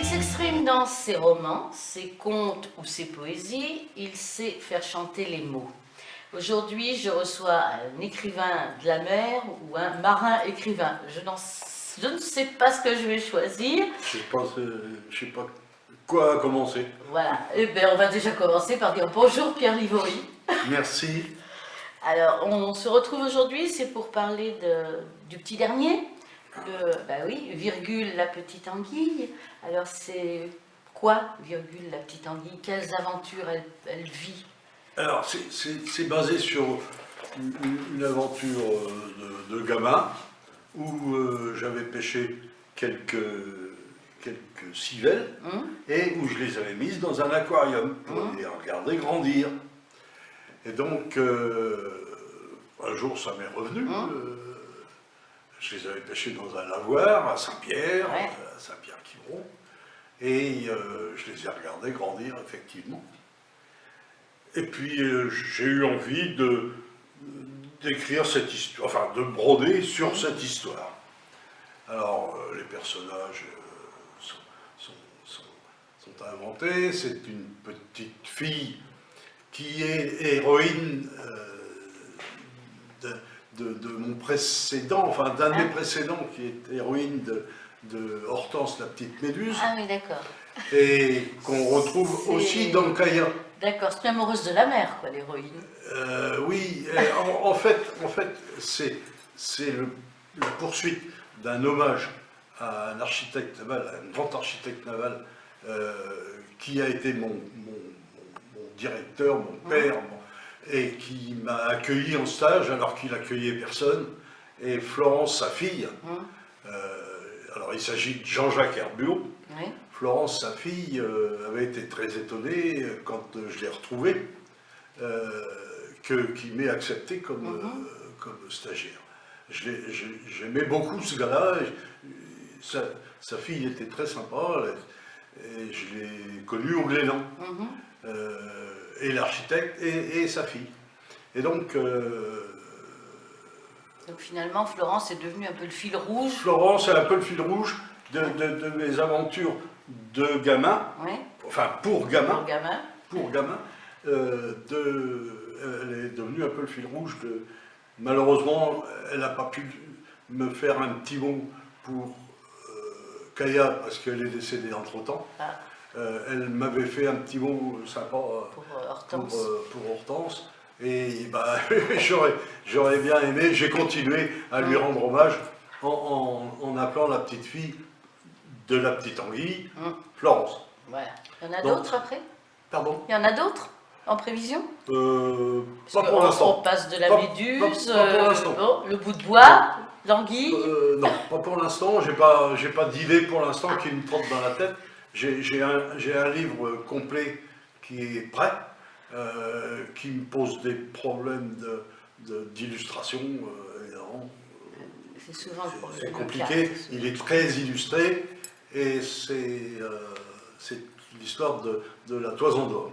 Il s'exprime dans ses romans, ses contes ou ses poésies. Il sait faire chanter les mots. Aujourd'hui, je reçois un écrivain de la mer ou un marin écrivain. Je ne sais pas ce que je vais choisir. Je sais pas quoi commencer. Voilà. Eh bien, on va déjà commencer par dire bonjour Pierre Livory. Merci. Alors, on se retrouve aujourd'hui, c'est pour parler du petit dernier. Bah oui, virgule, la petite anguille. Alors, c'est quoi, virgule, la petite anguille? Quelles aventures elle vit? Alors, c'est basé sur une aventure de gamin où j'avais pêché quelques civelles et où je les avais mises dans un aquarium pour les regarder grandir. Et donc, un jour, ça m'est revenu. Je les avais pêchés dans un lavoir à Saint-Pierre, à Saint-Pierre-Quiberon, et je les ai regardés grandir, effectivement. Et puis, j'ai eu envie d'écrire cette histoire, enfin, de broder sur cette histoire. Alors, les personnages sont inventés. C'est une petite fille qui est héroïne de mon précédent, enfin d'un de mes précédents, qui est héroïne de Hortense, la petite méduse. Ah oui, d'accord. Et qu'on retrouve aussi dans Kaya. D'accord, c'est une amoureuse de la mer, quoi, l'héroïne. Oui, en fait, c'est la poursuite d'un hommage à un architecte naval, à un grand architecte naval, qui a été mon directeur, mon père, et qui m'a accueilli en stage alors qu'il accueillait personne. Et Florence, sa fille, alors il s'agit de Jean-Jacques Herbuot. Oui. Florence, sa fille, avait été très étonnée quand je l'ai retrouvé, qu'il m'ait accepté comme stagiaire. J'aimais beaucoup ce gars-là. Sa fille était très sympa. Et je l'ai connu au Glénan. Et l'architecte et sa fille. Et donc finalement, Florence est devenue un peu le fil rouge. Florence est un peu le fil rouge de mes aventures de gamin, enfin pour gamin. Elle est devenue un peu le fil rouge malheureusement, elle n'a pas pu me faire un petit mot pour Kaya parce qu'elle est décédée entre-temps. Elle m'avait fait un petit mot sympa pour Hortense. Et bah, j'aurais bien aimé, j'ai continué à lui rendre hommage en appelant la petite fille de la petite anguille, Florence. Voilà. Il y en a d'autres après? Pardon? Il y en a d'autres en prévision? Pas pour l'instant. On passe de la méduse, pas pour l'instant. Le bout de bois, l'anguille. Non, pas pour l'instant. J'ai pas d'idée pour l'instant qui me trotte dans la tête. J'ai un livre complet qui est prêt, qui me pose des problèmes d'illustration. C'est souvent le problème. C'est compliqué, il est très illustré, et c'est l'histoire de la Toison d'Or,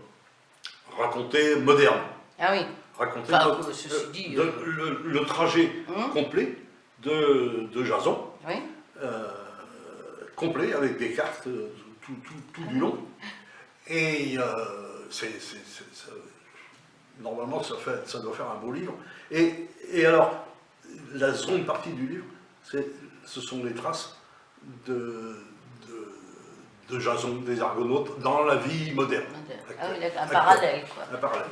racontée moderne. Ah oui. Racontée le trajet complet de Jason, complet avec des cartes tout du long. Et normalement ça doit faire un beau livre. Et alors, la seconde partie du livre, ce sont les traces de Jason, des Argonautes, dans la vie moderne. Ah oui, un parallèle, quoi. Un parallèle.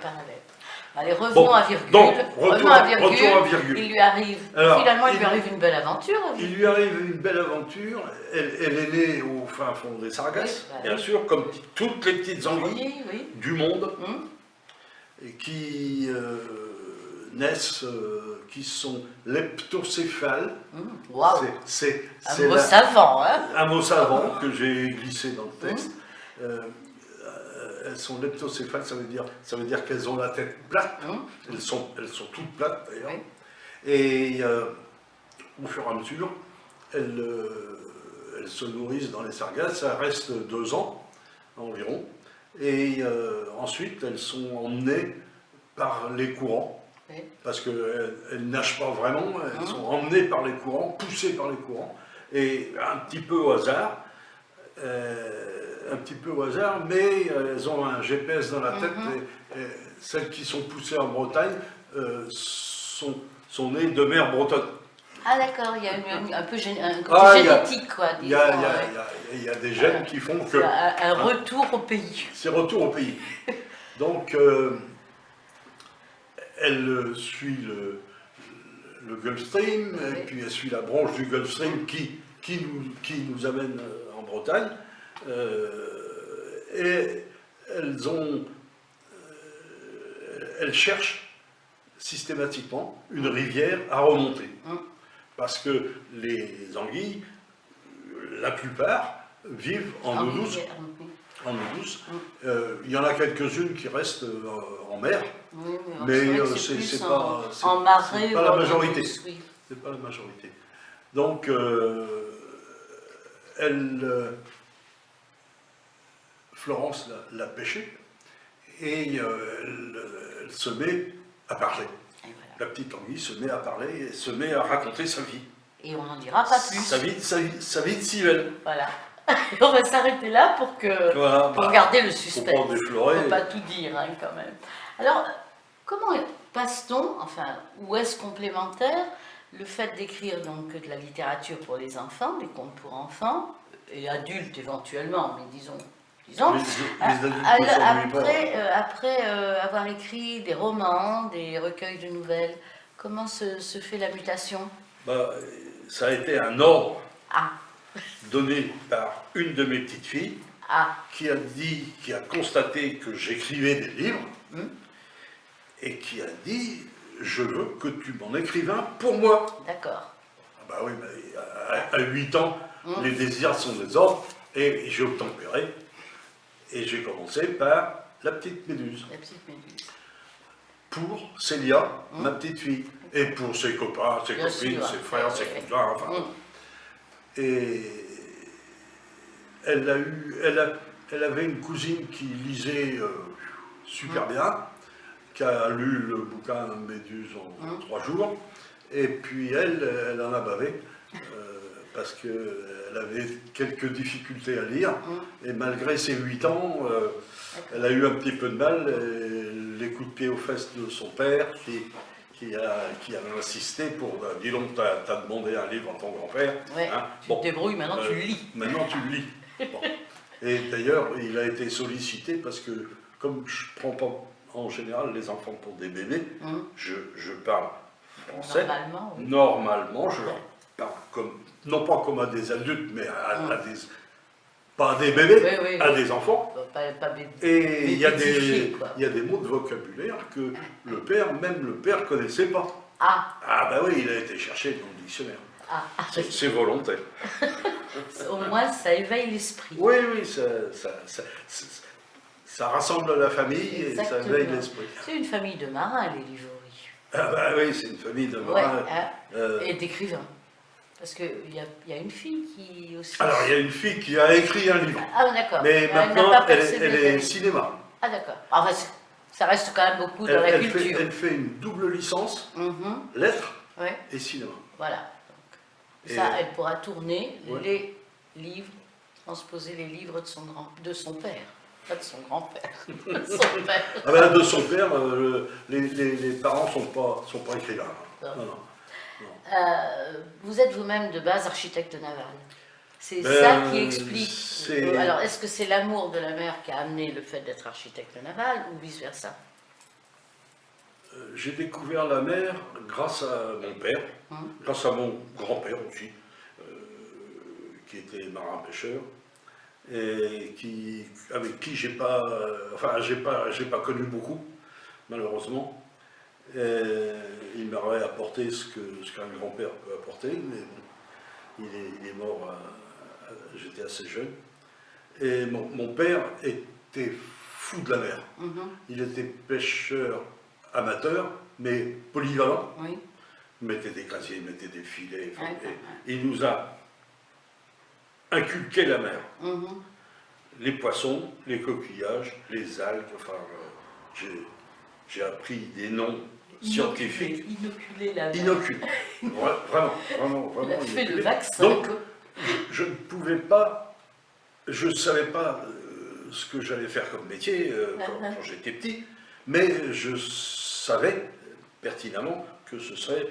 Allez, revenons à virgule. Donc, retour à virgule. Il lui arrive, finalement, il lui arrive une belle aventure. Il lui arrive une belle aventure. Elle est née au fin fond des Sargasses, bien sûr, comme toutes les petites anguilles du monde, et qui naissent, qui sont leptocéphales. Wow. C'est un mot savant, hein? Un mot savant que j'ai glissé dans le texte. Elles sont leptocéphales, ça veut dire qu'elles ont la tête plate. Elles sont toutes plates d'ailleurs. Et au fur et à mesure, elles se nourrissent dans les sargasses. Ça reste 2 ans environ. Et ensuite, elles sont emmenées par les courants. Parce qu'elles ne nagent pas vraiment, elles sont emmenées par les courants, poussées par les courants. Et un petit peu au hasard, un petit peu au hasard, mais elles ont un GPS dans la tête, et celles qui sont poussées en Bretagne sont nées de mère bretonne. Ah d'accord, il y a un peu un côté Ah, génétique, quoi. Il y a des gènes qui font que... Un retour au pays. C'est retour au pays. Donc, elle suit le Gulf Stream, Oui. et puis elle suit la branche du Gulf Stream qui nous amène en Bretagne. Et elles cherchent systématiquement une rivière à remonter. Parce que les anguilles, la plupart, vivent en eau douce. En eau douce. Il y en a quelques-unes qui restent en mer, Oui, mais c'est c'est plus pas, en marais c'est pas ou la en majorité. douce, oui. C'est pas la majorité. Donc, Florence l'a pêché et elle se met à parler. Et voilà. La petite anguille se met à parler et se met à raconter sa vie. Et on n'en dira pas plus. Sa vie de civelle. Voilà. On va s'arrêter là pour Voilà, pour garder le faut suspense. pas déflorer. On ne peut pas tout dire, hein, quand même. Alors, comment passe-t-on, enfin, ou est-ce complémentaire, le fait d'écrire donc de la littérature pour les enfants, des contes pour enfants, et adultes éventuellement, mais disons, Les adultes ne s'ennuient pas. après avoir écrit des romans, des recueils de nouvelles, comment se fait la mutation? Ça a été un ordre Ah, donné par une de mes petites filles ah, qui a constaté que j'écrivais des livres et qui a dit « Je veux que tu m'en écrives un pour moi ». d'accord. Ah bah oui, à 8 ans, les désirs sont des ordres et j'ai obtempéré. Et j'ai commencé par La Petite Méduse. La petite méduse. Pour Célia, ma petite fille. Et pour ses copains, ses Bien copines, sûr. ses frères, ses cousins, enfin. Et elle avait une cousine qui lisait super bien, qui a lu le bouquin Méduse en 3 jours. Et puis elle en a bavé. Parce qu'elle avait quelques difficultés à lire, et malgré ses 8 ans, elle a eu un petit peu de mal, les coups de pied aux fesses de son père, qui a insisté pour « Dis donc, t'as demandé un livre à ton grand-père. Ouais, Hein, tu te débrouilles, maintenant tu le lis. Maintenant tu le lis. » Bon. Et d'ailleurs, il a été sollicité parce que, comme je ne prends pas en général les enfants pour des bébés, je parle français. Normalement, oui. Normalement, je leur parle non pas comme à des adultes, mais pas à des bébés, Oui. à des enfants. Pas bébé. Et il y a quoi. des mots de vocabulaire que même le père connaissait pas. Ah, Ah ben oui, il a été cherché dans le dictionnaire. C'est volontaire. Au moins, ça éveille l'esprit. Oui, ça rassemble la famille et ça Exactement. éveille l'esprit. C'est une famille de marins, les Livoris. Ah ben oui, c'est une famille de marins. Et d'écrivains. Parce qu'il y a une fille qui aussi... Alors, il y a une fille qui a écrit un livre. Ah, d'accord. Mais n'a maintenant, pas elle persévéré. est cinéma. Ah, d'accord. Enfin, ça reste quand même beaucoup dans la culture. Elle fait une double licence, lettres Ouais, et cinéma. voilà. Donc, ça, elle pourra tourner les livres, transposer les livres de son père. Pas de son grand-père, de son père. Ah ben, de son père, les parents sont pas écrivains. Non. Vous êtes vous-même de base architecte naval. C'est ça qui explique. Alors, est-ce que c'est l'amour de la mer qui a amené le fait d'être architecte naval ou vice-versa? J'ai découvert la mer grâce à mon père, grâce à mon grand-père aussi, qui était marin-pêcheur, et avec qui j'ai pas connu beaucoup, malheureusement. Il m'aurait apporté ce qu'un grand-père peut apporter, mais bon, il est mort, j'étais assez jeune. Et mon père était fou de la mer. Il était pêcheur amateur, mais polyvalent. Oui. Il mettait des casiers, il mettait des filets. Et il nous a inculqué la mer. Les poissons, les coquillages, les algues, enfin, j'ai appris des noms scientifiques. Inoculé la mer. Inoculé. Vraiment. Il a fait inoculé. le vaccin. Donc, je ne pouvais pas je ne savais pas ce que j'allais faire comme métier quand j'étais petit, mais je savais pertinemment que ce serait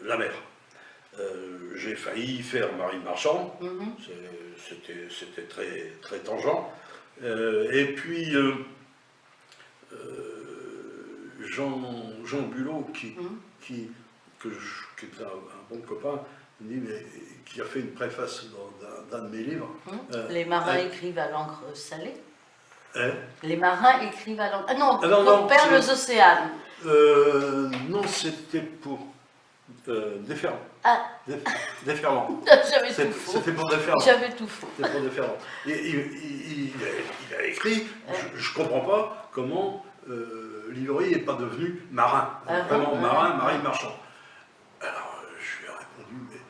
la mer. J'ai failli faire marine marchand, c'était très, très tangent. Et puis Jean Bulot, qui est un bon copain, qui a fait une préface d'un de mes livres. Les marins écrivent à l'encre salée. Hein? Les marins écrivent à l'encre... Ah non, non, on perd les océans. Non, c'était pour déferlant. Ah, Déferlant. j'avais tout faux. C'était pour déferlant. J'avais tout faux. C'était pour déferlant. Il a écrit, je ne comprends pas comment Livry n'est pas devenu marin. Vraiment marin, marine marchand. Alors, je lui ai répondu, mais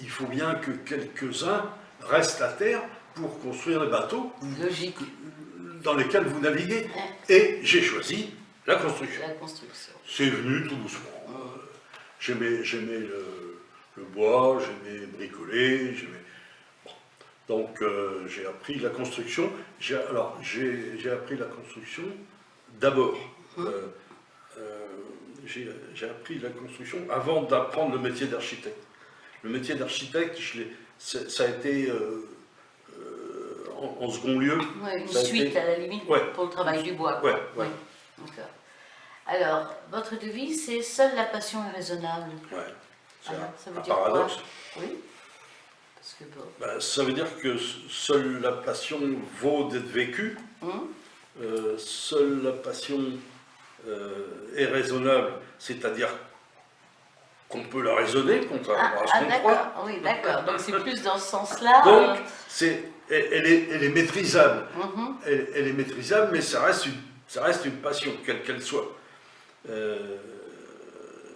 il faut bien que quelques-uns restent à terre pour construire les bateaux Logique. dans lesquels vous naviguez. Et j'ai choisi la construction. La construction. C'est venu tout doucement. J'aimais le bois, j'aimais bricoler, bon. Donc j'ai appris la construction. J'ai appris la construction d'abord. J'ai appris la construction avant d'apprendre le métier d'architecte. Le métier d'architecte, ça a été en second lieu. Ouais, une suite à la limite pour le travail du bois. Ouais. D'accord. Alors, votre devise, c'est « Seule la passion est raisonnable ». Ouais. C'est ça veut un dire paradoxe. Quoi? Oui. Parce que bon. Ça veut dire que seule la passion vaut d'être vécue. Seule la passion est raisonnable, c'est-à-dire qu'on peut la raisonner, contrairement à ce qu'on croit. D'accord, oui, d'accord. Donc c'est plus dans ce sens-là. Donc, elle est maîtrisable. Elle est maîtrisable, mais ça reste une passion, quelle qu'elle soit.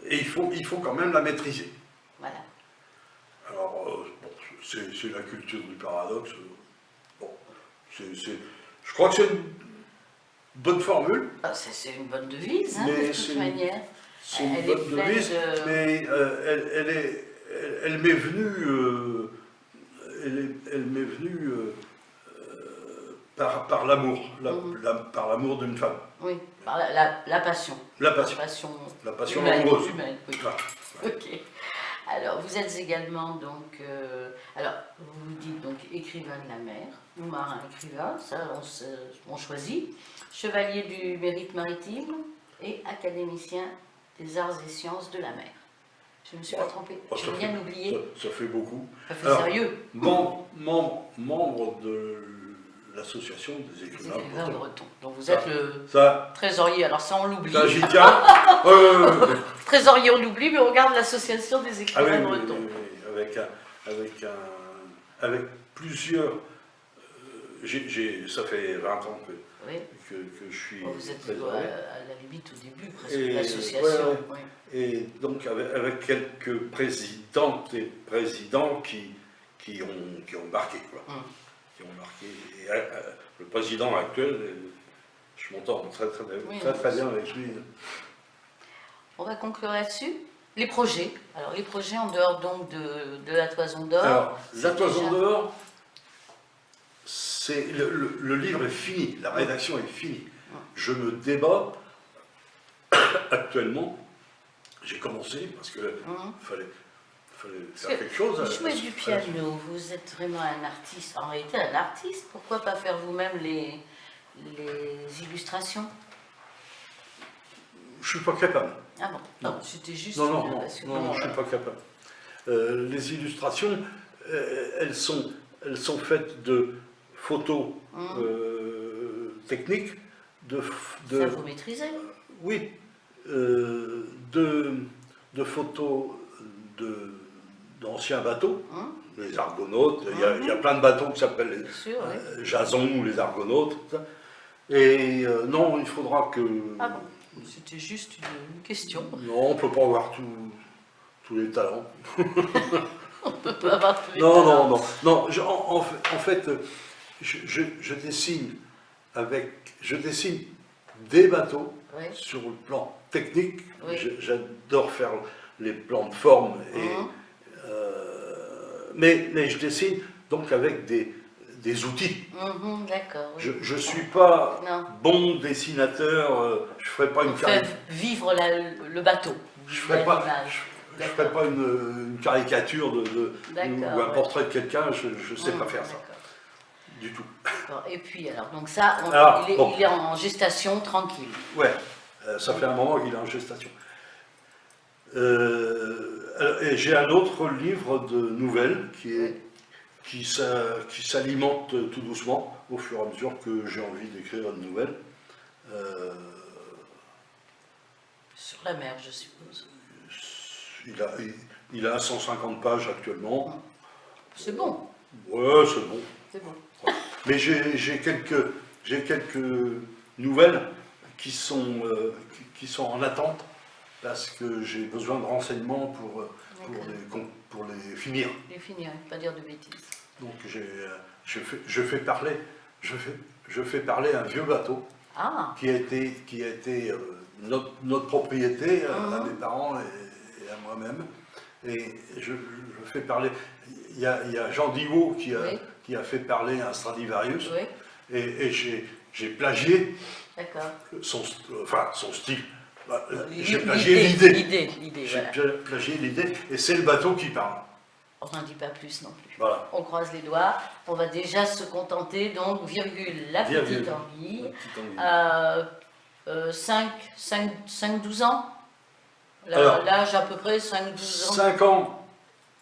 Et il faut quand même la maîtriser. Voilà. Alors, c'est la culture du paradoxe. Bon, je crois que c'est une bonne formule. C'est une bonne devise, hein, mais de toute manière. C'est une bonne devise, mais elle m'est venue, par l'amour, par l'amour d'une femme. Oui, par la passion. La passion. La passion amoureuse. Humaine, oui. Voilà. Ok. Alors, vous êtes également donc... alors, vous vous dites donc écrivain de la mer, ou marin écrivain, ça on choisit. Chevalier du mérite maritime et académicien des arts et sciences de la mer. Je ne me suis pas trompée. Je viens d'oublier. Ça fait beaucoup. Ça fait sérieux. Membre de l'association des écrivains bretons. Donc vous êtes le trésorier. Alors ça, on l'oublie. Ça, j'y tiens. Trésorier, on l'oublie, mais on regarde l'association des écrivains bretons. Avec plusieurs... ça fait 20 ans que je suis... Vous êtes à la limite au début, presque, de l'association. Et donc avec quelques présidentes et présidents qui ont marqué, quoi. Qui ont marqué. Et, le président actuel, je m'entends très bien avec lui. On va conclure là-dessus. Les projets. Alors les projets en dehors donc de la Toison d'Or. Alors la Toison d'Or, c'est le livre est fini, la rédaction est finie. Je me débat actuellement. J'ai commencé parce que fallait faire quelque chose. Vous jouez du piano, vous êtes vraiment un artiste. En réalité, un artiste. Pourquoi pas faire vous-même les illustrations? Je suis pas capable. Ah bon? Non, c'était juste. Non, je suis pas capable. Les illustrations, elles sont faites de photos techniques, Ça vous maîtrisez? Oui, de photos d'anciens bateaux, les Argonautes. Il y a plein de bateaux qui s'appellent les Jason ou les Argonautes. Tout ça. Et non, il faudra que... Ah bon? C'était juste une question. Non, on ne peut pas avoir tous les talents. On ne peut pas avoir tous les talents. Non. En fait, je dessine des bateaux sur le plan technique. J'adore faire les plans de forme. Mais je dessine donc avec des outils. D'accord. Oui. Je ne suis pas Non. bon dessinateur, je ne ferai pas une Faire caricature. vivre le bateau. Je ferai pas, l'image. je ferai pas une caricature ou D'accord, un ouais. portrait de quelqu'un, je ne sais pas faire ça, D'accord. du tout. Bon, et puis alors, donc ça, Alors, il, est, bon. il est en gestation tranquille. Ouais, ça fait un moment qu'il est en gestation. Et j'ai un autre livre de nouvelles qui s'alimente tout doucement au fur et à mesure que j'ai envie d'écrire une nouvelle. Sur la mer, je suppose. Il a 150 pages actuellement. C'est bon. Ouais, c'est bon. C'est bon. Mais j'ai quelques nouvelles qui sont en attente parce que j'ai besoin de renseignements pour les finir. Il est fini, hein, pas dire de bêtises. Donc je fais parler un vieux bateau Ah, qui a été notre propriété à mes parents et à moi-même. Et je fais parler. Il y a Jean Diot qui a fait parler un Stradivarius. oui, Et j'ai plagié d'accord. son style. J'ai plagié l'idée. L'idée, J'ai voilà. plagié l'idée, et c'est le bateau qui parle. On n'en dit pas plus non plus. Voilà. On croise les doigts. On va déjà se contenter, donc, virgule, la petite anguille. La petite anguille. 5-12 ans. Alors, L'âge à peu près 5-12 ans. 5 ans,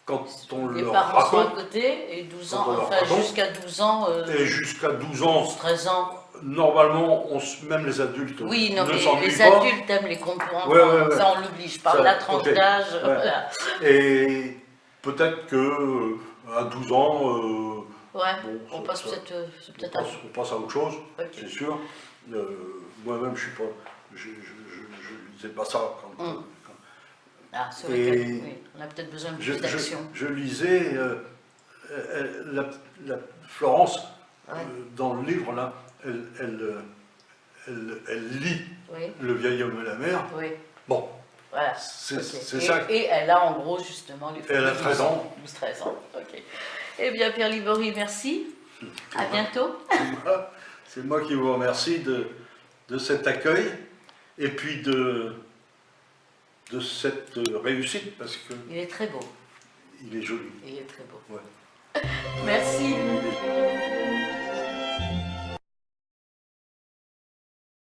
quand on Les le parents sont à raconte, côté, et 12 ans, Quand on leur enfin raconte. jusqu'à 12 ans, et jusqu'à 12 ans, 13 ans. normalement, même les adultes Oui, non, ne mais s'ennuient les pas. adultes aiment les contes pour enfants, Ouais. ça on l'oblige par Ça, la tranche ok. d'âge. Ouais. Voilà. Et peut-être que à 12 ans, Ouais, bon, on ça- passe ça- peut-être on passe à autre chose, Ok. c'est sûr. Moi-même, je lisais pas ça quand, Mm. Ah, c'est Et vrai oui, on a peut-être besoin de plus d'action. je lisais Florence, Ouais. dans le livre, là, elle lit Oui, Le vieil homme et la mer. oui, Bon, voilà. c'est Ok. c'est Et- ça. Et elle a en gros justement les Elle a 12 13 ans. 12-13 ans, ok. Eh bien Pierre Libory, merci. À bientôt. C'est moi qui vous remercie de cet accueil et puis de cette réussite parce que Il est très beau. il est joli. Il est très beau. Ouais. Merci.